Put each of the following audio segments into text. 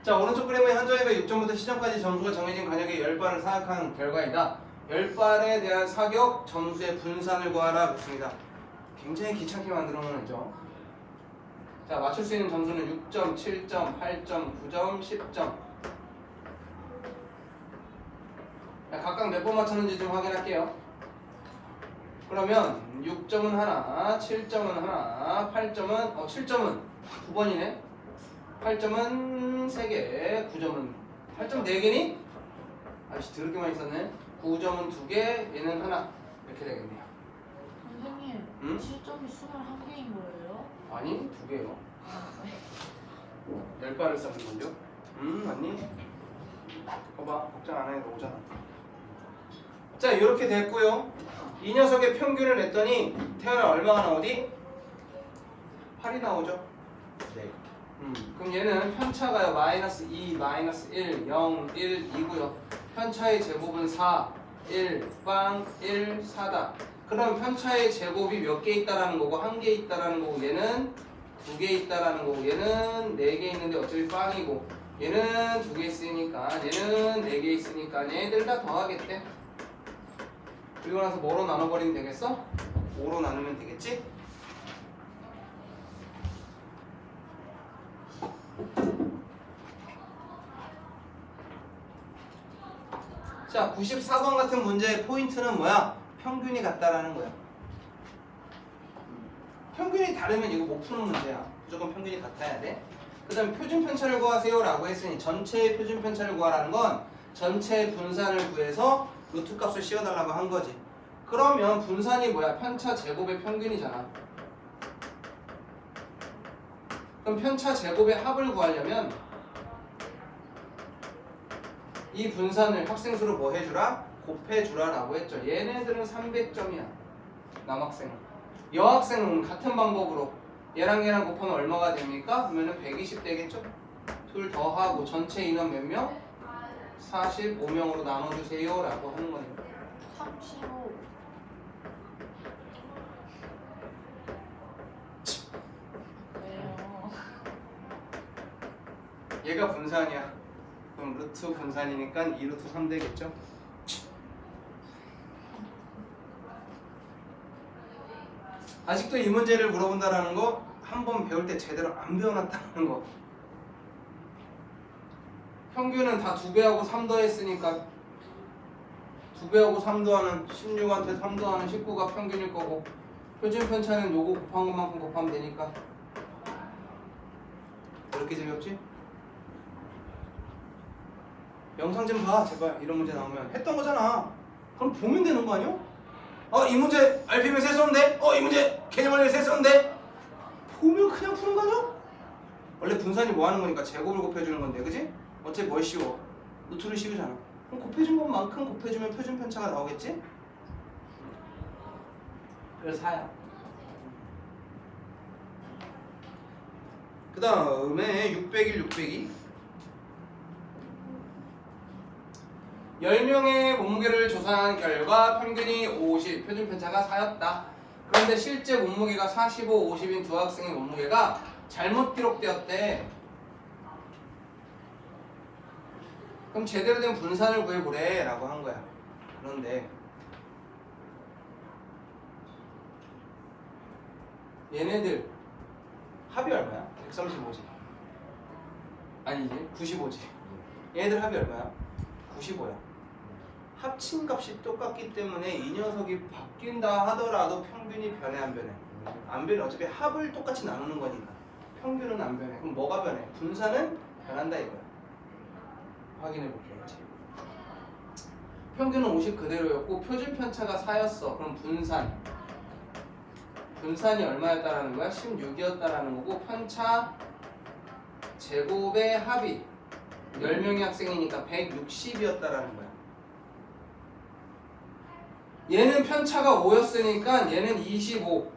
자, 오른쪽 그림은 현정이가 6점부터 시점까지 점수가 정해진 간역의 10발을 사격한 결과이다. 10발에 대한 사격 점수의 분산을 구하라 그랬습니다. 굉장히 귀찮게 만들어 놓죠. 자, 맞출 수 있는 점수는 6점, 7점, 8점, 9점, 10점. 자, 각각 몇 번 맞췄는지 좀 확인할게요. 그러면 6점은 하나, 7점은 하나, 8점은 7점은 2번이네. 8점은 3개, 9점은 8점 4개니? 아이씨 더럽게만 있었네. 9점은 2개, 얘는 하나. 이렇게 되겠네요. 선생님, 응? 7점이 21개인 거예요? 아니 2개요. 10발을 쌓는 건요? 맞니? 봐봐, 걱정 안 해도 오잖아. 자, 이렇게 됐고요. 이 녀석의 평균을 냈더니 태어나 얼마가 나오디? 8이 나오죠. 네. 그럼 얘는 편차가요. 마이너스 2, 마이너스 1, 0, 1, 2고요. 편차의 제곱은 4, 1, 빵, 1, 4다. 그럼 편차의 제곱이 몇 개 있다라는 거고 한 개 있다라는 거고 얘는 2개 있다라는 거고 얘는 4개 있는데 어차피 빵이고 얘는 2개 있으니까 얘는 4개 있으니까 얘들 다 더하겠대. 그리고 나서 뭐로 나눠버리면 되겠어? 5로 나누면 되겠지? 자, 94번 같은 문제의 포인트는 뭐야? 평균이 같다라는 거야. 평균이 다르면 이거 못 푸는 문제야. 무조건 평균이 같아야 돼. 그 다음에 표준 편차를 구하세요 라고 했으니 전체의 표준 편차를 구하라는 건 전체의 분산을 구해서 루트 값을 씌워달라고 한 거지. 그러면 분산이 뭐야? 편차 제곱의 평균이잖아. 그럼 편차 제곱의 합을 구하려면 이 분산을 학생 수로 뭐 해주라? 곱해주라 라고 했죠. 얘네들은 300점이야. 남학생은. 여학생은 같은 방법으로 얘랑 얘랑 곱하면 얼마가 됩니까? 그러면 120 되겠죠? 둘 더하고 전체 인원 몇 명? 45명으로 나눠주세요 라고 하는 거예요. 35. 왜요? 얘가 분산이야. 그럼 루트 분산이니까 2루트 3 되겠죠? 아직도 이 문제를 물어본다라는 거 한 번 배울 때 제대로 안 배워놨다는 거. 평균은 다 2배하고 3 더했으니까 2배하고 3 더하는 16한테 3 더하는 19가 평균일 거고 표준 편차는 요거 곱한 것만큼 곱하면 되니까. 그렇게 재미없지? 영상 좀 봐 제발. 이런 문제 나오면 했던 거잖아. 그럼 보면 되는 거 아니야? 이 문제 RPM 세수인데? 이 문제 개념 원리 세수인데? 보면 그냥 푸는 거 아니야? 원래 분산이 뭐 하는 거니까 제곱을 곱해주는 건데, 그지? 어차피 뭘 씌워? 루트를 씌우잖아. 그럼 곱해준 것만큼 곱해주면 표준 편차가 나오겠지? 그래서 4야. 그 다음에 601, 602 10명의 몸무게를 조사한 결과 평균이 50, 표준 편차가 4였다. 그런데 실제 몸무게가 45, 50인 두 학생의 몸무게가 잘못 기록되었대. 그럼 제대로 된 분산을 구해보래 라고 한 거야. 그런데 얘네들 합이 얼마야? 135지. 아니지, 95지. 얘네들 합이 얼마야? 95야. 합친 값이 똑같기 때문에 이 녀석이 바뀐다 하더라도 평균이 변해 안 변해? 안 변해. 어차피 합을 똑같이 나누는 거니까 평균은 안 변해. 그럼 뭐가 변해? 분산은 변한다 이거야. 확인해 볼게요. 평균은 50 그대로였고 표준 편차가 4였어. 그럼 분산이 얼마였다라는 거야? 16이었다라는 거고 편차 제곱의 합이 10명의 학생이니까 160이었다라는 거야. 얘는 편차가 5였으니까 얘는 25,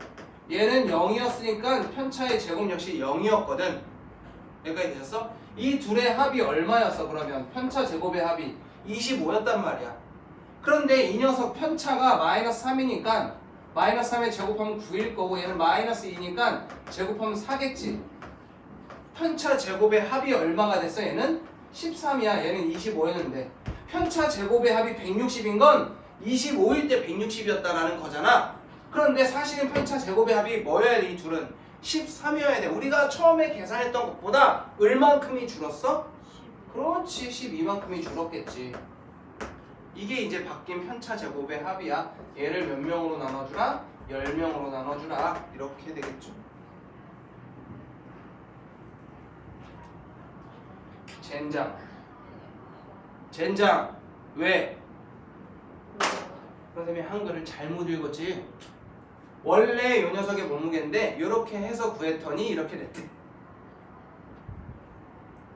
얘는 0이었으니까 편차의 제곱 역시 0이었거든. 여기까지 되셨어? 이 둘의 합이 얼마였어? 그러면 편차 제곱의 합이 25였단 말이야. 그런데 이 녀석 편차가 마이너스 3이니까 마이너스 3에 제곱하면 9일 거고 얘는 마이너스 2니까 제곱하면 4겠지. 편차 제곱의 합이 얼마가 됐어? 얘는 13이야. 얘는 25였는데 편차 제곱의 합이 160인 건 25일 때 160이었다라는 거잖아. 그런데 사실은 편차 제곱의 합이 뭐여야 돼? 이 둘은 13이어야 돼. 우리가 처음에 계산했던 것보다 얼만큼이 줄었어? 그렇지, 12만큼이 줄었겠지. 이게 이제 바뀐 편차 제곱의 합이야. 얘를 몇 명으로 나눠주라? 10명으로 나눠주라. 이렇게 되겠죠. 젠장 왜? 선생님이 한글을 잘못 읽었지. 원래 요 녀석의 몸무게인데 이렇게 해서 구했더니 이렇게 됐대.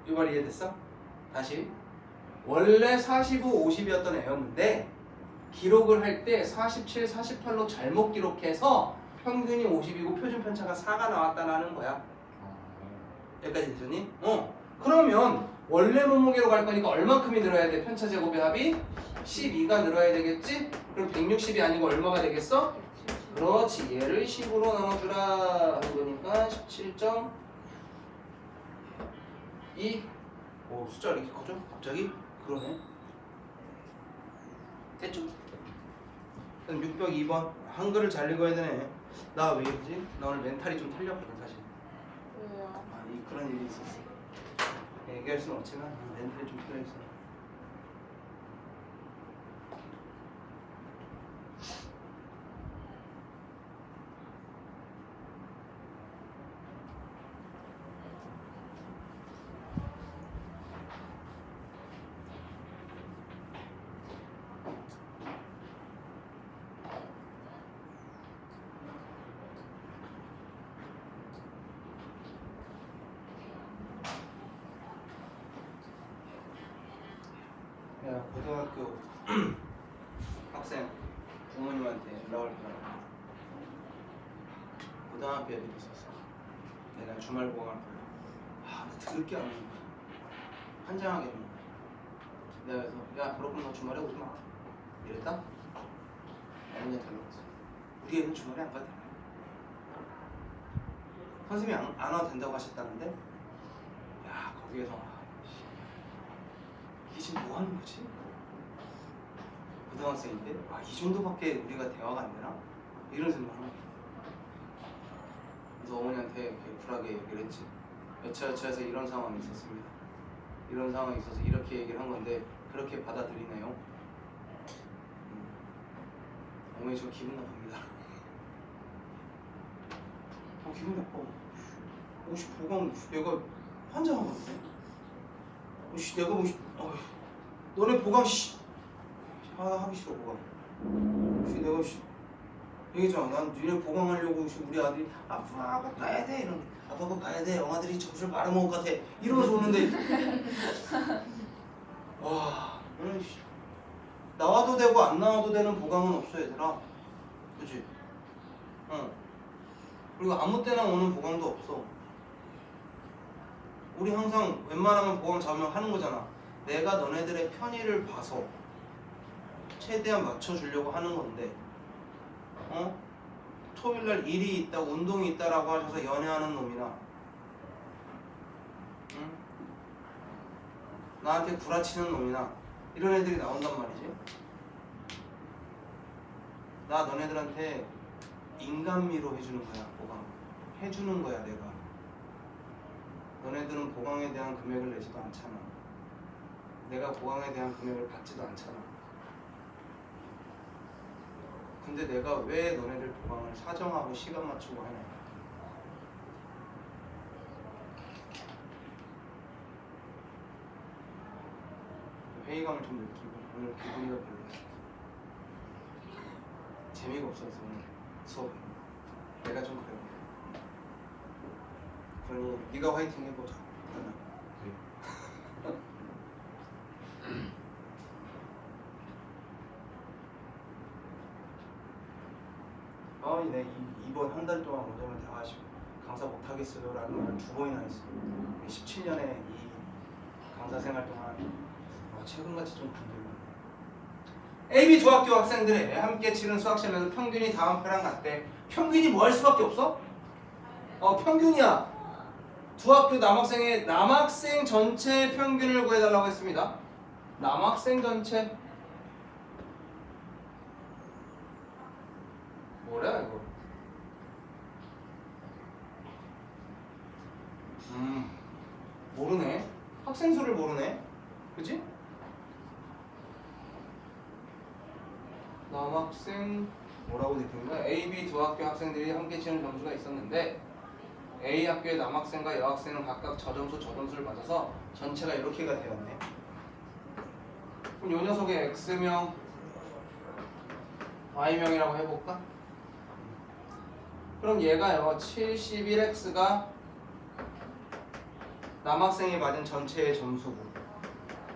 이 말 이해됐어? 다시. 원래 45, 50이었던 애였는데 기록을 할 때 47, 48로 잘못 기록해서 평균이 50이고 표준 편차가 4가 나왔다라는 거야. 여기까지 되셨니? 그러면 원래 몸무게로 갈 거니까 얼만큼이 늘어야 돼? 편차 제곱의 합이 12가 늘어야 되겠지? 그럼 160이 아니고 얼마가 되겠어? 그렇지. 얘를 10으로 나눠주라 하는 거니까 17.2. 오, 숫자가 이렇게 커져? 갑자기? 그러네. 됐죠? 그럼 602번. 한글을 잘 읽어야 되네. 나 왜 이러지? 나 오늘 멘탈이 좀 털렸거든 사실. 왜요? 그런 일이 있었어. 얘기할 수는 없지만 멘탈이 좀 털려있어. 야, 고등학교 학생 부모님한테 연락을 받아. 고등학교 애들이 있었어. 내가 주말 보강을 불러. 나 드럽게 안 오는 거야. 환장하게 오는 거야. 내가 그래서 야, 그러면 너 주말에 오지 마. 이랬다? 어머니가 달라갔어. 우리 애는 주말에 안 가도 돼. 선생님이 안 와도 된다고 하셨다는데? 야, 거기에서 이게 지금 뭐 하는 거지? 고등학생인데? 이 정도밖에 우리가 대화가 안 되나? 이런 생각을 하는 거야. 그래서 어머니한테 이렇게 쿨하게 얘기를 했지. 여차여차해서 이런 상황이 있었습니다. 이런 상황이 있어서 이렇게 얘기를 한 건데 그렇게 받아들이네요. 어머니 저 기분 나쁩니다. 기분 나빠. 보강 내가 환장하거든. 내가 너네 보강 하기 싫어 보강. 내가 얘기했잖아. 난 니네 보강하려고 우리 아들이 아빠 그거 가야 돼 이런. 아빠 그거 가야 돼. 영아들이 점수를 말아먹을 것 같아. 이러면서 오는데 와 오늘 나와도 되고 안 나와도 되는 보강은 없어 얘들아. 그치? 그리고 아무 때나 오는 보강도 없어. 우리 항상 웬만하면 보강 잡으면 하는 거잖아. 내가 너네들의 편의를 봐서 최대한 맞춰주려고 하는 건데 토요일날 일이 있다고 운동이 있다라고 하셔서 연애하는 놈이나 나한테 구라치는 놈이나 이런 애들이 나온단 말이지. 나 너네들한테 인간미로 해주는 거야. 보강 해주는 거야 내가. 너네들은 보강에 대한 금액을 내지도 않잖아. 내가 보강에 대한 금액을 받지도 않잖아. 근데 내가 왜 너네들 보강을 사정하고 시간 맞추고 하냐. 회의감을 좀 느끼고 오늘 기분이가 별로야. 재미가 없어서 오늘 수업이. 내가 좀 그래. 그러니 네가 화이팅 해보자. 네, 이번 한 달 동안 원장님 대화하시고 강사 못하겠어요 라는 말을 2번이나 했어요. 17년의 이 강사 생활 동안 최근같이 좀 힘들고. AB 두 학교 학생들이 함께 치른 수학시험에서 평균이 다음 표랑 같대. 평균이 뭐 할 수밖에 없어? 평균이야. 두 학교 남학생 전체 평균을 구해달라고 했습니다. 남학생 전체 뭐래 이거? 모르네. 학생 수를 모르네. 그치? 남학생 뭐라고 되는 거야? A, B 두 학교 학생들이 함께 치는 점수가 있었는데 A 학교의 남학생과 여학생은 각각 저점수를 받아서 전체가 이렇게가 되었네. 그럼 요 녀석의 X명, Y명이라고 해볼까? 그럼 얘가요 71X가 남학생이 맞은 전체의 점수고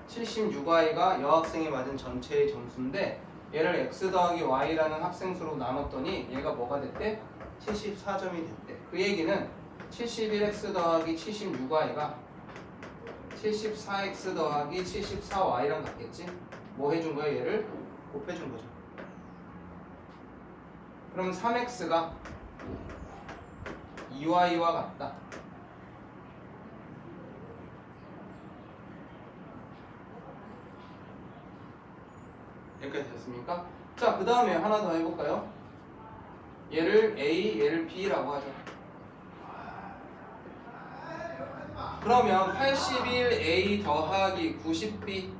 76Y가 여학생이 맞은 전체의 점수인데 얘를 X 더하기 Y라는 학생수로 나눴더니 얘가 뭐가 됐대? 74점이 됐대. 그 얘기는 71X 더하기 76Y가 74X 더하기 74Y랑 같겠지? 뭐 해준 거야? 얘를 곱해준 거죠. 그럼 3X가 2Y와 같다. 여기까지 됐습니까? 자, 그 다음에 하나 더 해볼까요? 얘를 A, 얘를 B라고 하죠. 그러면 81A 더하기 90B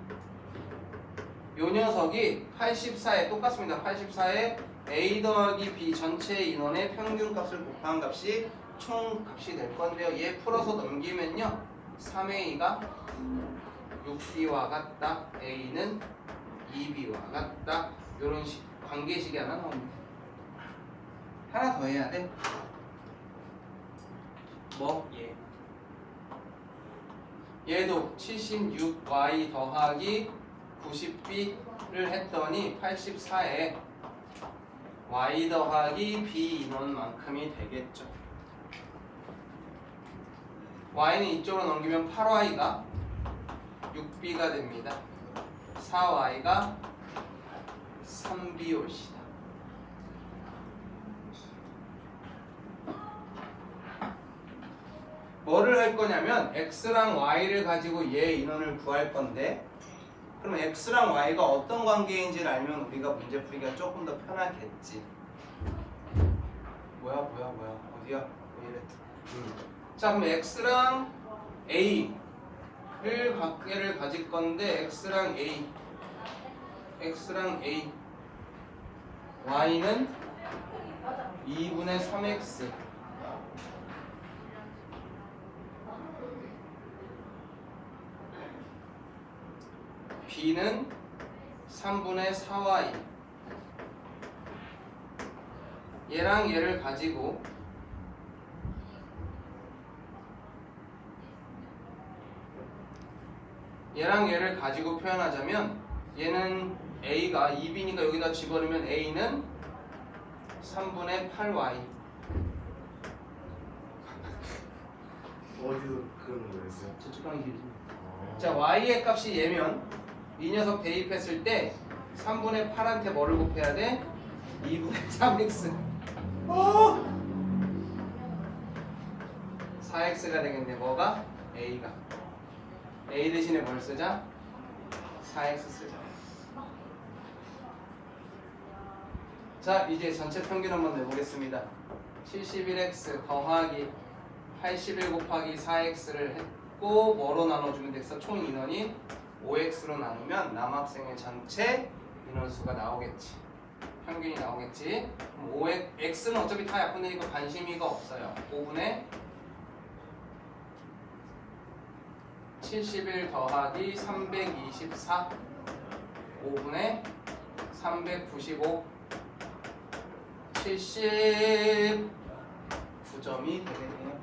요 녀석이 84에 똑같습니다. 84에 A 더하기 B 전체 인원의 평균값을 곱한 값이 총값이 될 건데요. 얘 풀어서 넘기면요 3A가 6B와 같다. A는 2B와 같다. 요런 관계식이 하나 나옵니다. 하나 더 해야 돼. 뭐? 얘도 76Y 더하기 90B를 했더니 84에 Y 더하기 B 인원만큼이 되겠죠. Y는 이쪽으로 넘기면 8Y가 6B가 됩니다. 4Y가 3B 올시다. 뭐를 할 거냐면 X랑 Y를 가지고 얘 인원을 구할 건데 그럼 X랑 Y가 어떤 관계인지를 알면 우리가 문제 풀기가 조금 더 편하겠지. 뭐야 어디야? 왜 이래? 자 그럼 X랑 A를 각계를 가질 건데 X랑 A Y는 2분의 3X B는 3분의 4Y 얘랑 얘를 가지고 표현하자면 얘는 A가 2B니까 여기다 집어넣으면 A는 3분의 8Y 어디서 그런 거 했어요? 저쪽 방이 길지. 자 Y의 값이 얘면 이 녀석 대입했을 때 3분의 8한테 뭐를 곱해야 돼? 2분의 3x 4x가 되겠네. 뭐가? A가 A 대신에 뭘 쓰자? 4x 쓰자. 자 이제 전체 평균 한번 내보겠습니다. 71x 더하기 81 곱하기 4x를 했고 뭐로 나눠주면 됐어? 총 인원이 5x로 나누면 남학생의 전체 인원수가 나오겠지. 평균이 나오겠지. 그럼 x는 어차피 다 약분되니까 관심이가 없어요. 5분의 71 더하기 324 5분의 395 79점이 되겠네요.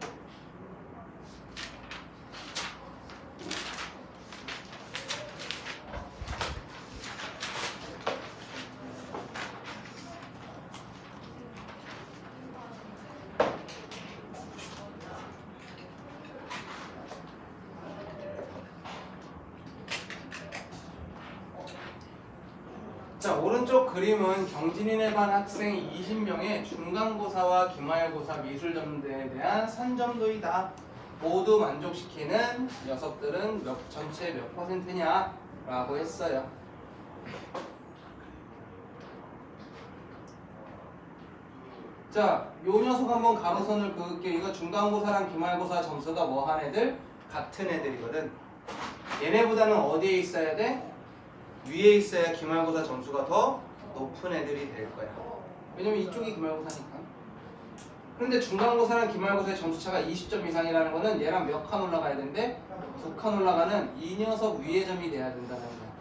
자 오른쪽 그림은 경진인에 반 학생 20명의 중간고사와 기말고사 미술점대에 대한 산점도이다. 모두 만족시키는 녀석들은 전체 몇 퍼센트냐 라고 했어요. 자, 요 녀석 한번 가로선을 그을게요. 이거 중간고사랑 기말고사 점수가 뭐 한 애들? 같은 애들이거든. 얘네보다는 어디에 있어야 돼? 위에 있어야 기말고사 점수가 더 높은 애들이 될 거야. 왜냐면 이쪽이 기말고사니까. 그런데 중간고사랑 기말고사의 점수차가 20점 이상이라는 거는 얘랑 몇 칸 올라가야 된대? 2칸 올라가는 이 녀석 위의 점이 돼야 된다는 거야.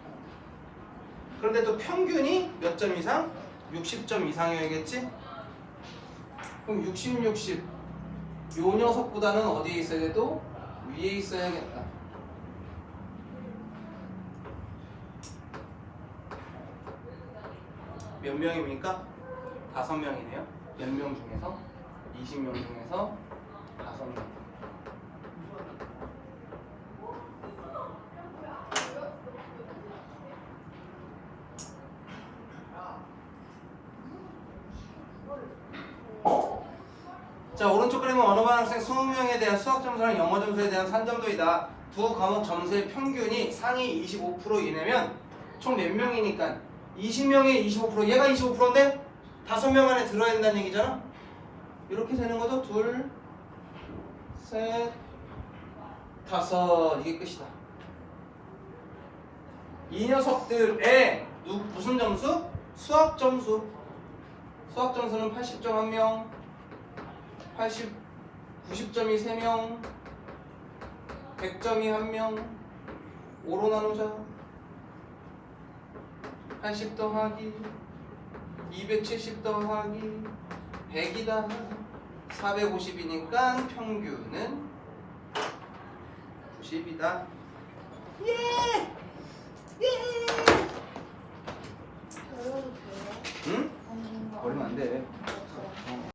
그런데 또 평균이 몇 점 이상? 60점 이상이어야겠지? 그럼 60, 60. 요 녀석보다는 어디에 있어야 돼도? 위에 있어야겠다. 몇 명입니까? 5명이네요. 몇 명 중에서? 20명 중에서 5명. 자, 오른쪽 그림은 어느 반 학생 20명에 대한 수학 점수랑 영어 점수에 대한 산점도이다. 두 과목 점수의 평균이 상위 25% 이내면 총 몇 명이니까 20명에 25%, 얘가 25%인데 5명 안에 들어야 된다는 얘기잖아. 이렇게 되는 거죠. 둘, 셋, 다섯. 이게 끝이다. 이 녀석들의 무슨 점수? 수학 점수. 수학 점수는 80점 1명, 90점이 3명, 100점이 1명. 5로 나누자. 80 더하기 270 더하기 100이다. 450이니까 평균은 90이다. 예! 예! 버려도 돼요? 응? 아닌가? 버리면 안 돼.